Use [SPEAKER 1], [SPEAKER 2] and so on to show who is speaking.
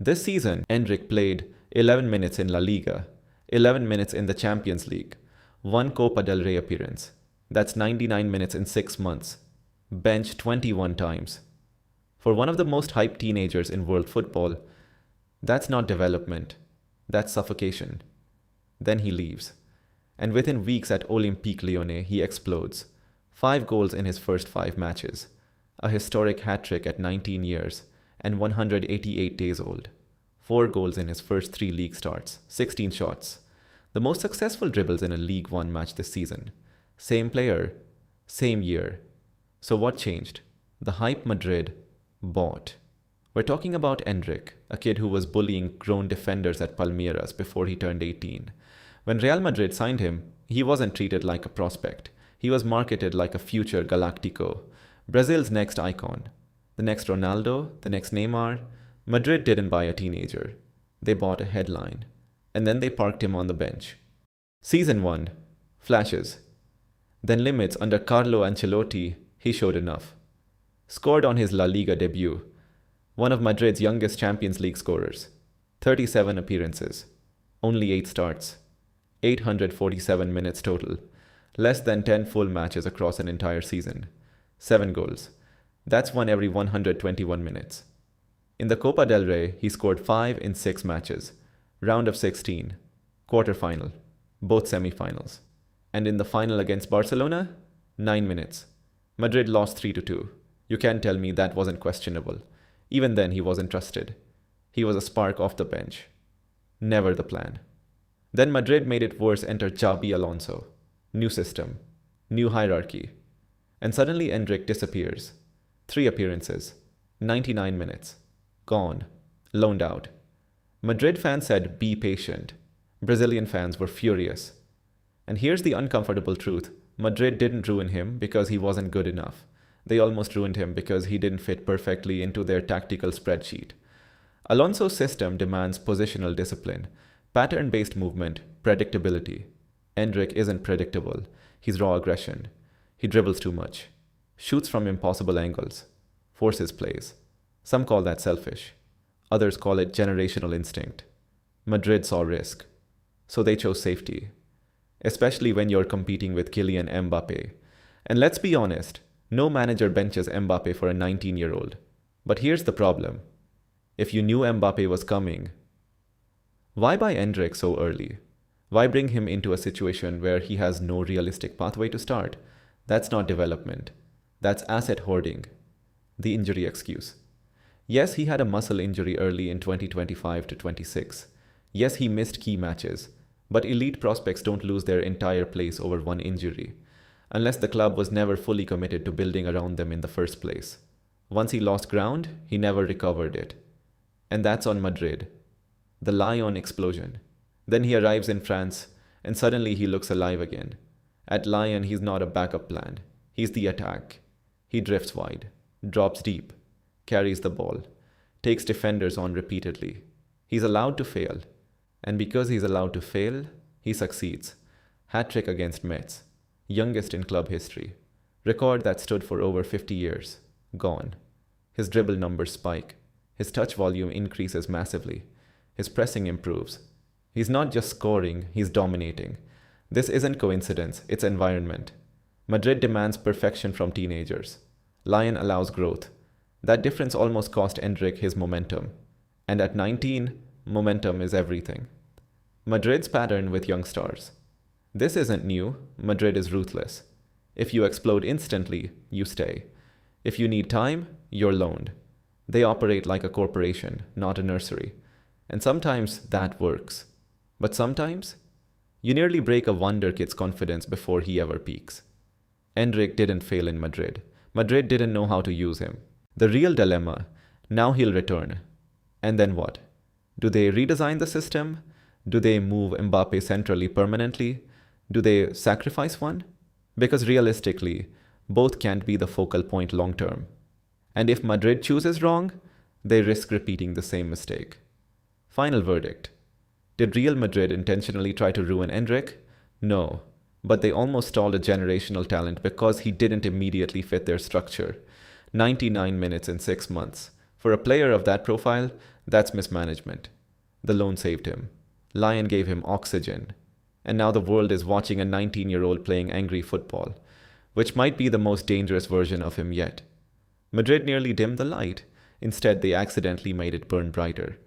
[SPEAKER 1] This season, Endrick played 11 minutes in La Liga, 11 minutes in the Champions League, one Copa del Rey appearance. That's 99 minutes in 6 months. Benched 21 times. For one of the most hyped teenagers in world football, that's not development, that's suffocation. Then he leaves. And within weeks at Olympique Lyonnais, he explodes. 5 goals in his first 5 matches. A historic hat-trick at 19 years and 188 days old. 4 goals in his first 3 league starts, 16 shots. The most successful dribbles in a League One match this season. Same player, same year. So what changed? The hype Madrid bought. We're talking about Endrick, a kid who was bullying grown defenders at Palmeiras before he turned 18. When Real Madrid signed him, he wasn't treated like a prospect. He was marketed like a future Galactico, Brazil's next icon. The next Ronaldo, the next Neymar. Madrid didn't buy a teenager. They bought a headline. And then they parked him on the bench. Season 1. Flashes. Then limits under Carlo Ancelotti, he showed enough. Scored on his La Liga debut. One of Madrid's youngest Champions League scorers. 37 appearances. Only 8 starts. 847 minutes total. Less than 10 full matches across an entire season. 7 goals. That's one every 121 minutes. In the Copa del Rey, he scored 5 in 6 matches. Round of 16. Quarter-final. Both semi-finals. And in the final against Barcelona, 9 minutes. Madrid lost 3-2. You can't tell me that wasn't questionable. Even then, he wasn't trusted. He was a spark off the bench. Never the plan. Then Madrid made it worse, enter Xabi Alonso. New system. New hierarchy. And suddenly Endrick disappears. 3 appearances. 99 minutes. Gone. Loaned out. Madrid fans said, be patient. Brazilian fans were furious. And here's the uncomfortable truth. Madrid didn't ruin him because he wasn't good enough. They almost ruined him because he didn't fit perfectly into their tactical spreadsheet. Alonso's system demands positional discipline, pattern-based movement, predictability. Endrick isn't predictable. He's raw aggression. He dribbles too much. Shoots from impossible angles. Forces plays. Some call that selfish. Others call it generational instinct. Madrid saw risk. So they chose safety. Especially when you're competing with Kylian Mbappé. And let's be honest, no manager benches Mbappé for a 19-year-old. But here's the problem. If you knew Mbappé was coming, why buy Endrick so early? Why bring him into a situation where he has no realistic pathway to start? That's not development. That's asset hoarding. The injury excuse. Yes, he had a muscle injury early in 2025-26. Yes, he missed key matches. But elite prospects don't lose their entire place over one injury, unless the club was never fully committed to building around them in the first place. Once he lost ground, he never recovered it. And that's on Madrid. The Lyon explosion. Then he arrives in France, and suddenly he looks alive again. At Lyon, he's not a backup plan. He's the attack. He drifts wide, drops deep, carries the ball, takes defenders on repeatedly. He's allowed to fail. And because he's allowed to fail, he succeeds. Hat-trick against Metz, youngest in club history. Record that stood for over 50 years. Gone. His dribble numbers spike. His touch volume increases massively. His pressing improves. He's not just scoring, he's dominating. This isn't coincidence, it's environment. Madrid demands perfection from teenagers. Lyon allows growth. That difference almost cost Endrick his momentum. And at 19, momentum is everything. Madrid's pattern with young stars. This isn't new. Madrid is ruthless. If you explode instantly, you stay. If you need time, you're loaned. They operate like a corporation, not a nursery. And sometimes that works. But sometimes, you nearly break a Wonderkid's confidence before he ever peaks. Endrick didn't fail in Madrid. Madrid didn't know how to use him. The real dilemma, now he'll return. And then what? Do they redesign the system? Do they move Mbappé centrally permanently? Do they sacrifice one? Because realistically, both can't be the focal point long term. And if Madrid chooses wrong, they risk repeating the same mistake. Final verdict. Did Real Madrid intentionally try to ruin Endrick? No, but they almost stalled a generational talent because he didn't immediately fit their structure. 99 minutes in 6 months. For a player of that profile, That's mismanagement. The loan saved him. Lyon gave him oxygen. And now the world is watching a 19-year-old playing angry football, which might be the most dangerous version of him yet. Madrid nearly dimmed the light. Instead, they accidentally made it burn brighter.